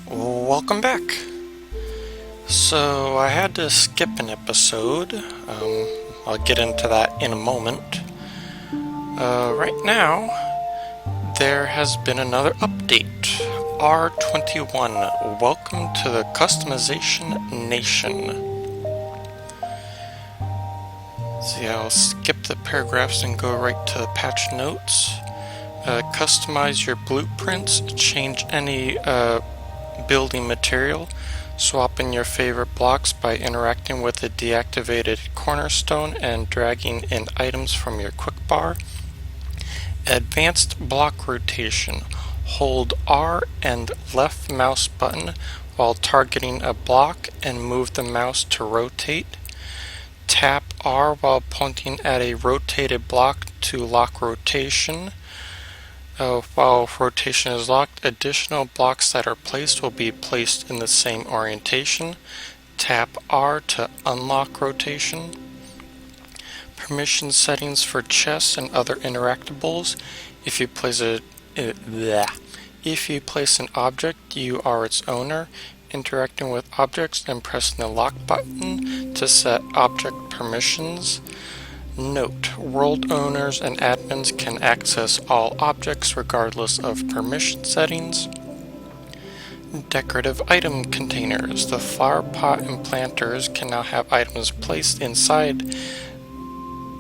Welcome back. So I had to skip an episode. I'll get into that in a moment. Right now, there has been another update. R21. Welcome to the Customization Nation. See, I'll skip the paragraphs and go right to the patch notes. Customize your blueprints. Change any building material. Swap in your favorite blocks by interacting with the deactivated cornerstone and dragging in items from your quick bar. Advanced block rotation. Hold R and left mouse button while targeting a block and move the mouse to rotate. Tap R while pointing at a rotated block to lock rotation. While rotation is locked, additional blocks that are placed will be placed in the same orientation. Tap R to unlock rotation. Permission settings for chests and other interactables. If you place an object, you are its owner. Interacting with objects and pressing the lock button to set object permissions. Note: world owners and admins can access all objects regardless of permission settings. Decorative item containers. The flower pot and planters can now have items placed inside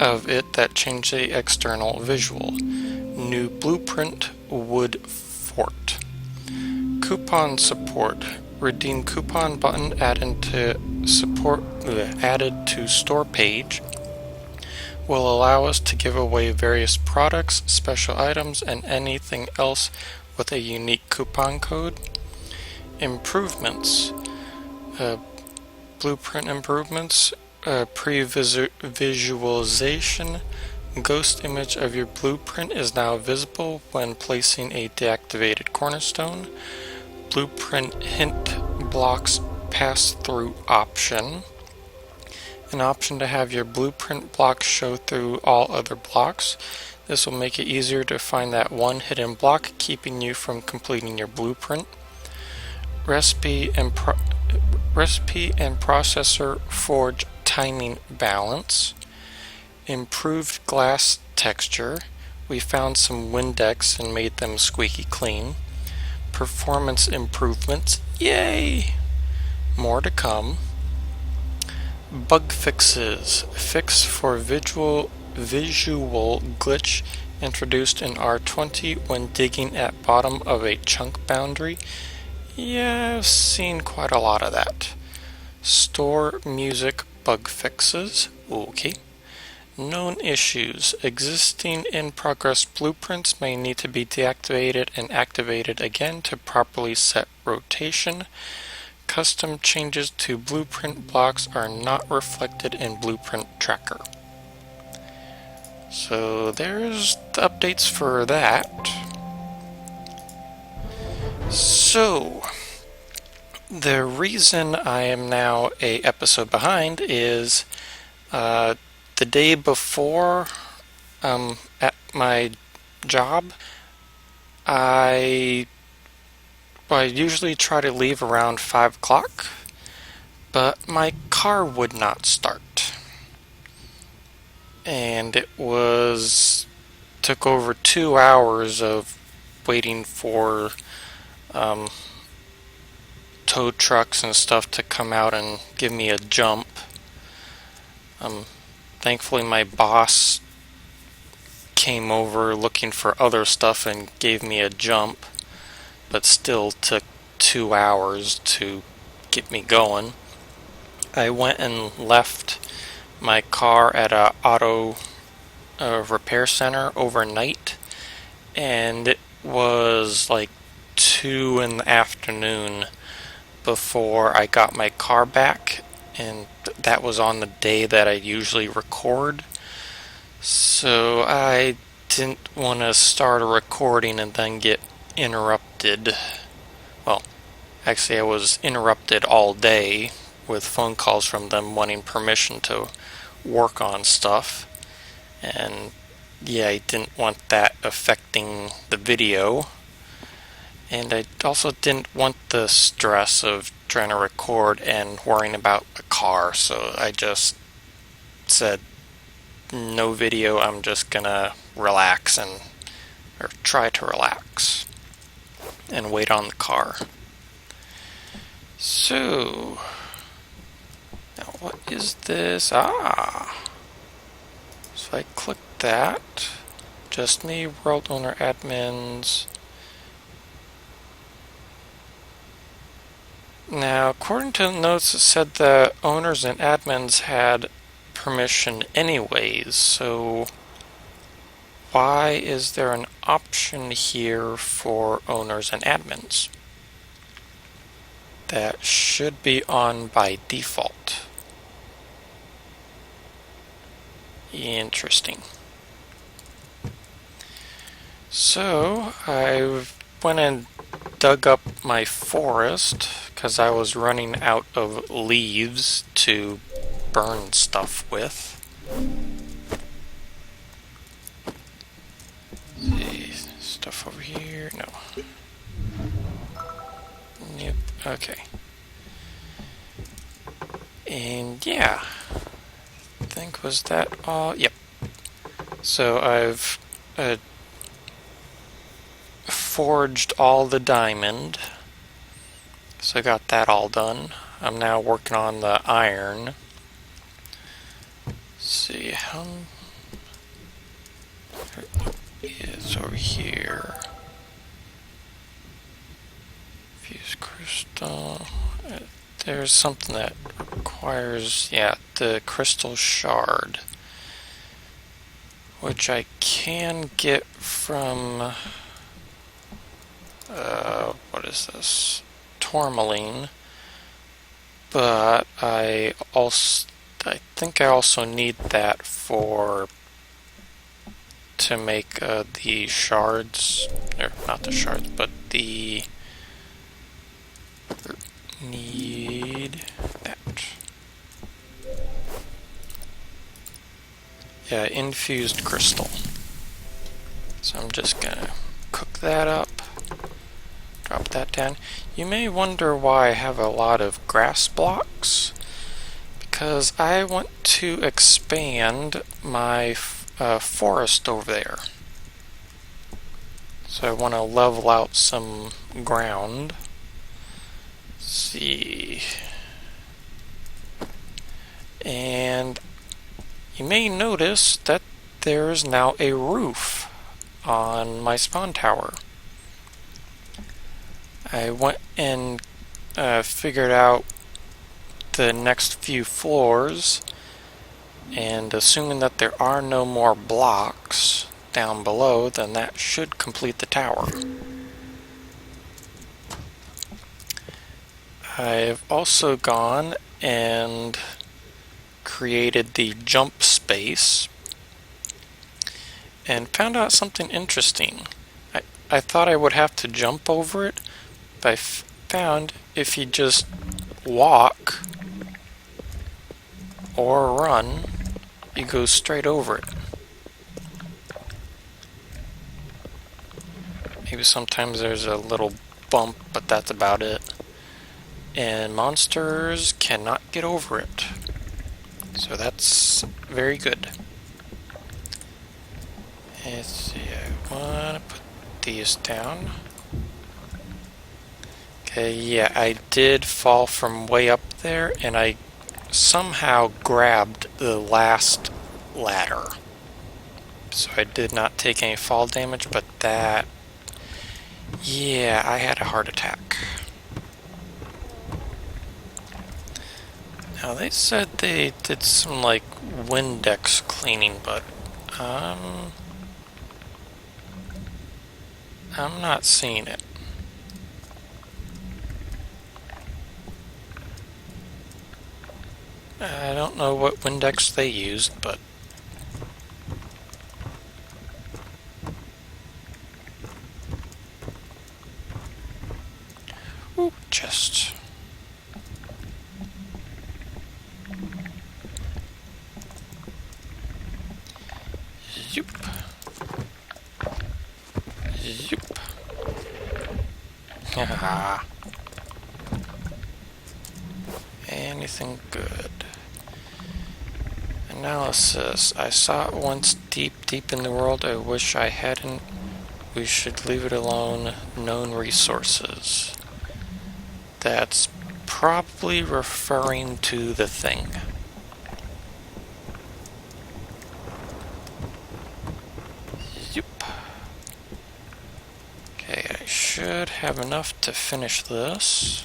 of it that change the external visual. New blueprint: wood fort. Coupon support. Redeem coupon button added to store page will allow us to give away various products, special items, and anything else with a unique coupon code. Improvements. Blueprint improvements. Pre-visualization. Ghost image of your blueprint is now visible when placing a deactivated cornerstone. Blueprint hint blocks pass-through option. An option to have your blueprint blocks show through all other blocks. This will make it easier to find that one hidden block keeping you from completing your blueprint. Recipe and processor forge timing balance. Improved glass texture. We found some Windex and made them squeaky clean. Performance improvements. Yay! More to come. Bug fixes. Fix for visual glitch introduced in R20 when digging at bottom of a chunk boundary. Yeah, I've seen quite a lot of that. Store music bug fixes. Okay. Known issues. Existing in-progress blueprints may need to be deactivated and activated again to properly set rotation. Custom changes to blueprint blocks are not reflected in Blueprint Tracker. So there's the updates for that. So the reason I am now an episode behind is the day before at my job, I usually try to leave around 5 o'clock, but my car would not start. And it took over 2 hours of waiting for tow trucks and stuff to come out and give me a jump. Thankfully my boss came over looking for other stuff and gave me a jump, but still took 2 hours to get me going. I went and left my car at a auto repair center overnight, and it was like 2 in the afternoon before I got my car back, and that was on the day that I usually record. So I didn't want to start a recording and then get interrupted. Well, actually I was interrupted all day with phone calls from them wanting permission to work on stuff, and yeah, I didn't want that affecting the video. And I also didn't want the stress of trying to record and worrying about a car, so I just said no video. I'm just gonna relax or try to relax and wait on the car. So now what is this? So I click that. Just me, world owner admins. Now, according to the notes, it said the owners and admins had permission anyways, so why is there an option here for owners and admins? That should be on by default. Interesting. So I went and dug up my forest because I was running out of leaves to burn stuff with. See, stuff over here. No. Yep. Okay. And yeah, I think was that all? Yep. So I've forged all the diamond, so I got that all done. I'm now working on the iron. Let's see how it's over here. Fuse crystal. There's something that requires, the crystal shard, which I can get from what is this? Tourmaline. But I think I also need that to make the shards, or not the shards, but need that. Yeah, infused crystal. So I'm just gonna cook that up. Drop that down. You may wonder why I have a lot of grass blocks. Because I want to expand my forest over there. So I want to level out some ground. Let's see. And you may notice that there is now a roof on my spawn tower. I went and figured out the next few floors, and assuming that there are no more blocks down below, then that should complete the tower. I've also gone and created the Jumpspace and found out something interesting. I thought I would have to jump over it, but I found if you just walk or run, you go straight over it. Maybe sometimes there's a little bump, but that's about it. And monsters cannot get over it. So that's very good. Let's see, I want to put these down. Okay, yeah, I did fall from way up there, and I somehow grabbed the last ladder. So I did not take any fall damage, but that... yeah, I had a heart attack. Now, they said they did some, like, Windex cleaning, but, I'm not seeing it. I don't know what Windex they used, but... ooh, chest. Zoop. Zoop. Anything good? Analysis. I saw it once deep in the world. I wish I hadn't. We should leave it alone. Known resources. That's probably referring to the thing. Yep. Okay, I should have enough to finish this.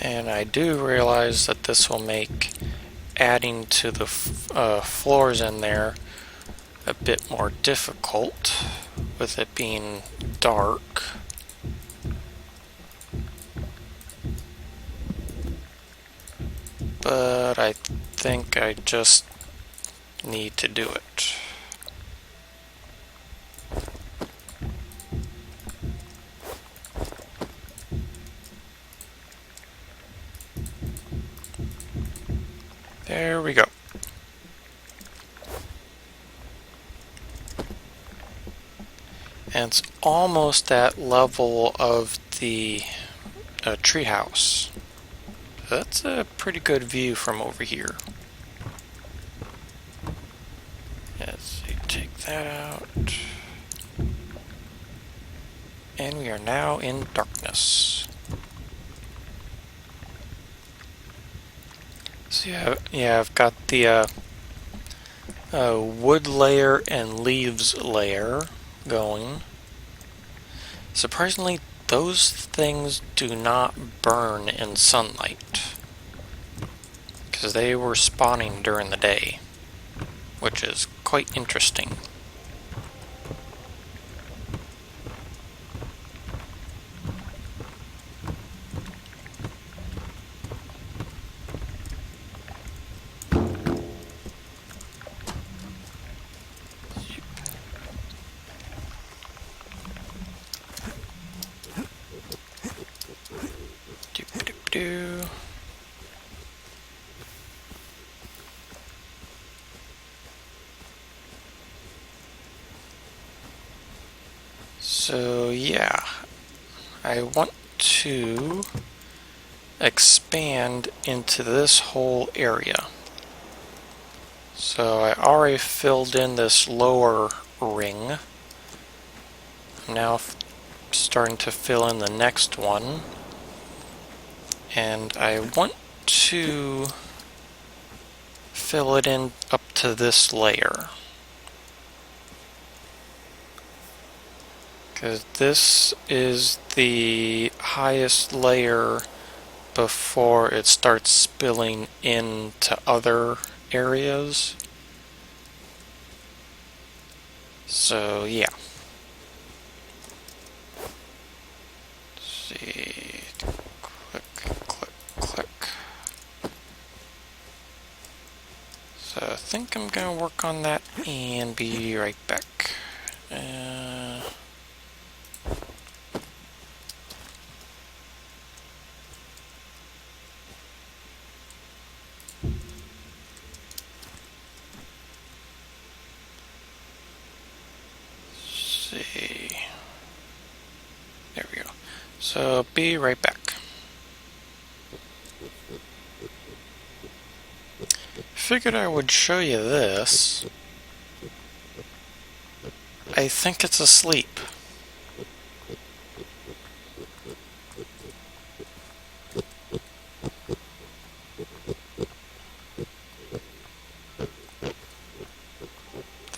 And I do realize that this will make adding to the floors in there a bit more difficult with it being dark. But I think I just need to do it. There we go. And it's almost at level of the treehouse. That's a pretty good view from over here. Let's see, take that out. And we are now in darkness. So yeah, I've got the wood layer and leaves layer going. Surprisingly, those things do not burn in sunlight, because they were spawning during the day, which is quite interesting. So yeah, I want to expand into this whole area. So I already filled in this lower ring. I'm now starting to fill in the next one. And I want to fill it in up to this layer. Because this is the highest layer before it starts spilling into other areas. So yeah. Let's see. Click. So I think I'm gonna work on that and be right back. See. There we go. So be right back. Figured I would show you this. I think it's asleep.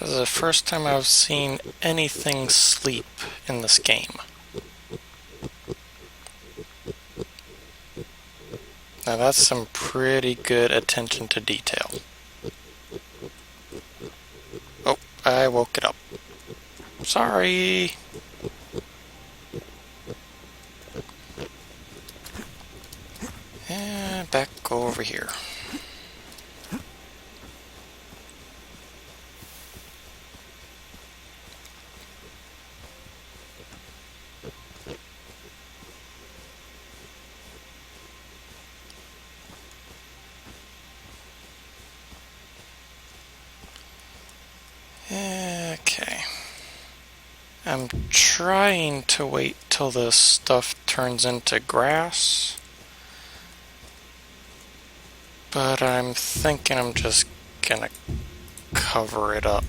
This is the first time I've seen anything sleep in this game. Now that's some pretty good attention to detail. Oh, I woke it up. Sorry. And back over here. Okay. I'm trying to wait till this stuff turns into grass, but I'm thinking I'm just gonna cover it up.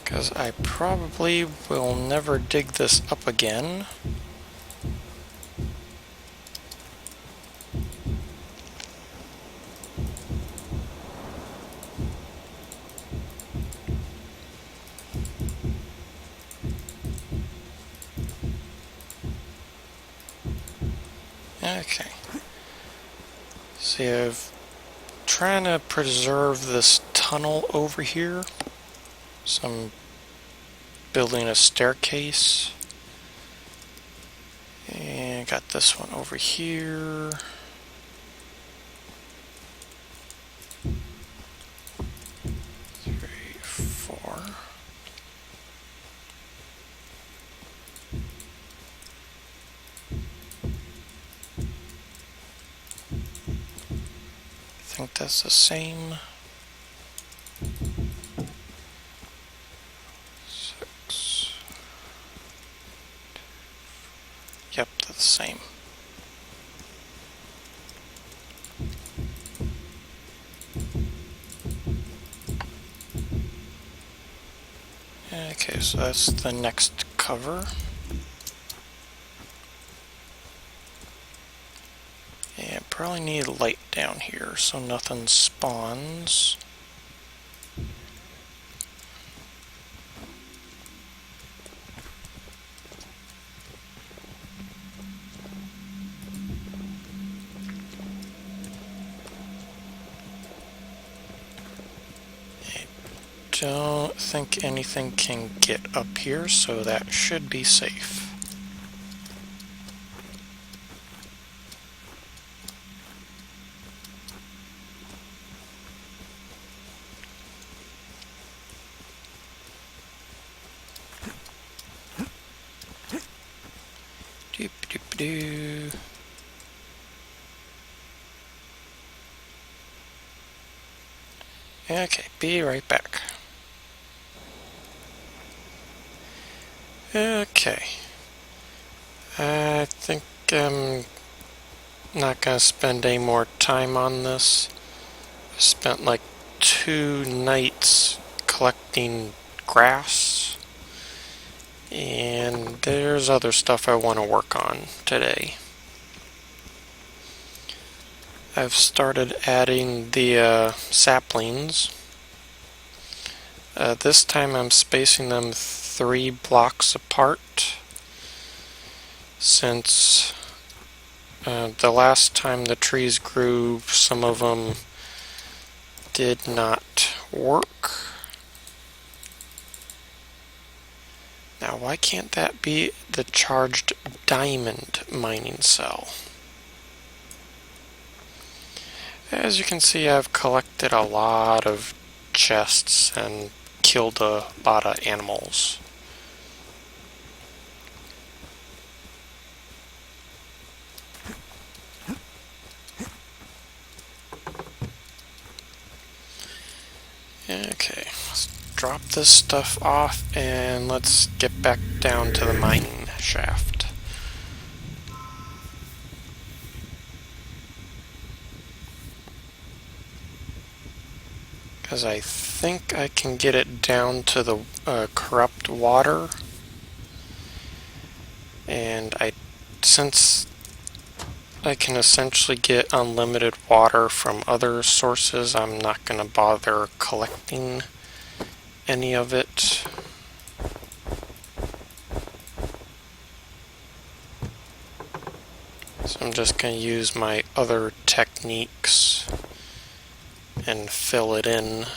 Because I probably will never dig this up again. Okay. See, I'm trying to preserve this tunnel over here. So I'm building a staircase. And got this one over here. Three, four. I think that's the same. 6. Yep, that's the same. Okay, so that's the next cover. Yeah, probably need light down here so nothing spawns. Don't think anything can get up here, so that should be safe. Doop doop doo. Okay, be right back. Okay. I think I'm not gonna spend any more time on this. I spent like 2 nights collecting grass, and there's other stuff I want to work on today. I've started adding the saplings. This time I'm spacing them 3 blocks apart, since the last time the trees grew, some of them did not work. Now, why can't that be the charged diamond mining cell? As you can see, I've collected a lot of chests and killed a lot of animals. Okay, let's drop this stuff off and let's get back down to the mining shaft. Because I think I can get it down to the corrupt water. And since I can essentially get unlimited water from other sources, I'm not going to bother collecting any of it. So I'm just going to use my other techniques and fill it in.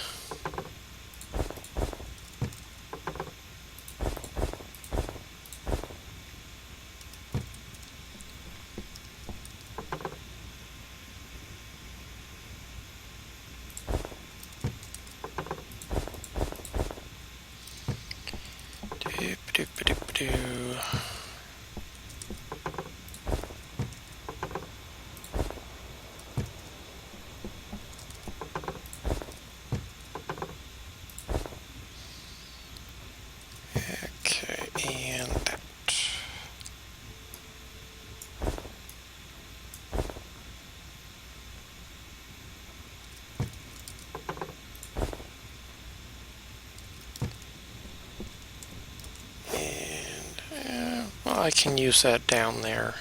can use that down there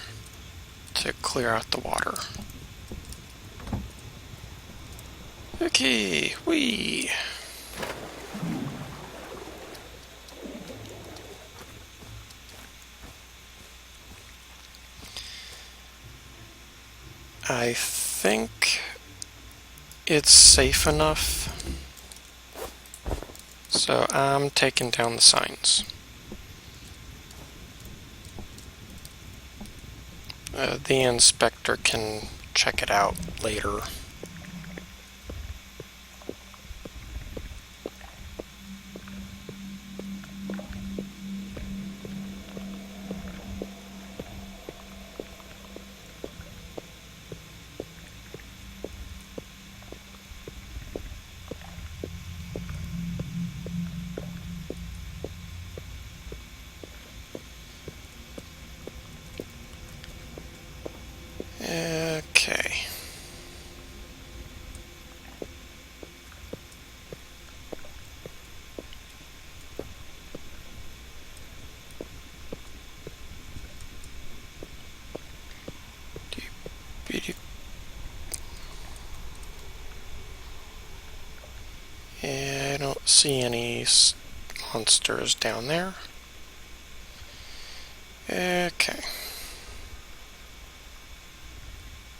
to clear out the water. Okay, whee! I think it's safe enough, so I'm taking down the signs. The inspector can check it out later. Okay. I don't see any monsters down there. Okay.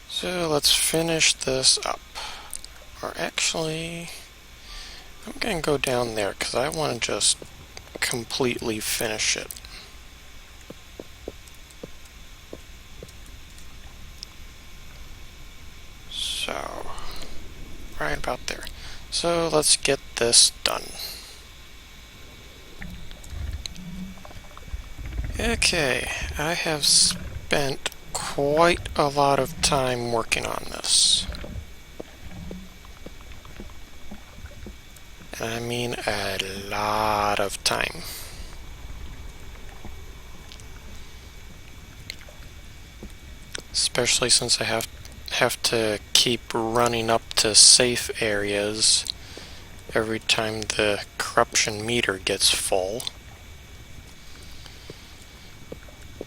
So let's finish this up. Or actually, I'm going to go down there because I want to just completely finish it. So, right about there. So let's get this done. Okay, I have spent quite a lot of time working on this. And I mean a lot of time. Especially since I have to keep running up to safe areas every time the corruption meter gets full.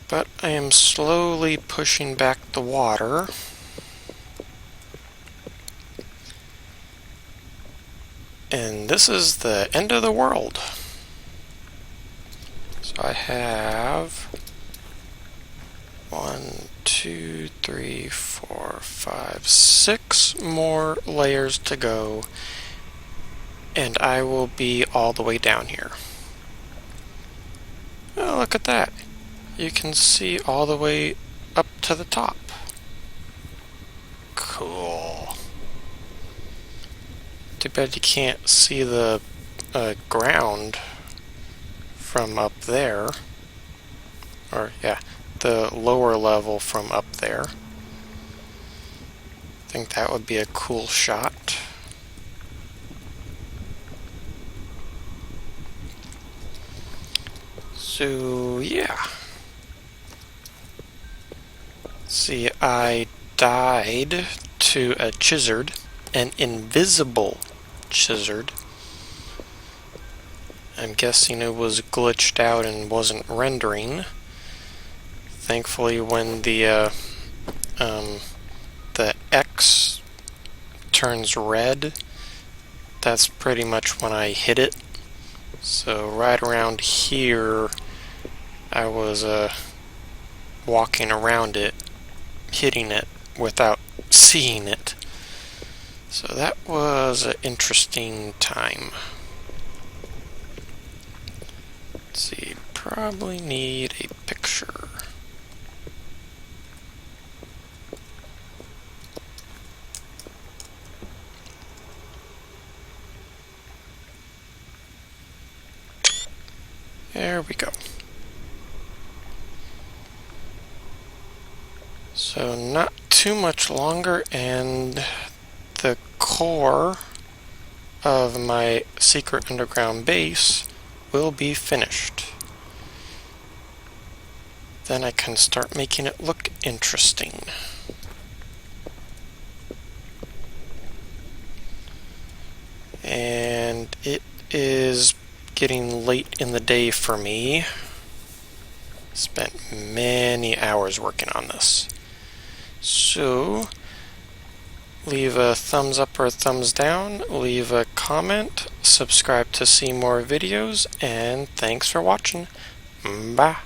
But I am slowly pushing back the water. And this is the end of the world. So I have 1, 2, 3, 4, 5, 6 more layers to go, and I will be all the way down here. Oh, look at that. You can see all the way up to the top. Cool. Too bad you can't see the ground from up there. Or, yeah, the lower level from up there. I think that would be a cool shot. So, yeah. See, I died to a chizard, an invisible chizard. I'm guessing it was glitched out and wasn't rendering. Thankfully, when the X turns red, that's pretty much when I hit it. So right around here, I was walking around it, hitting it without seeing it. So that was an interesting time. Let's see, probably need a picture. There we go. So not too much longer, and the core of my secret underground base will be finished. Then I can start making it look interesting. And it is getting late in the day for me. Spent many hours working on this. So, leave a thumbs up or a thumbs down, leave a comment, subscribe to see more videos, and thanks for watching. Bye.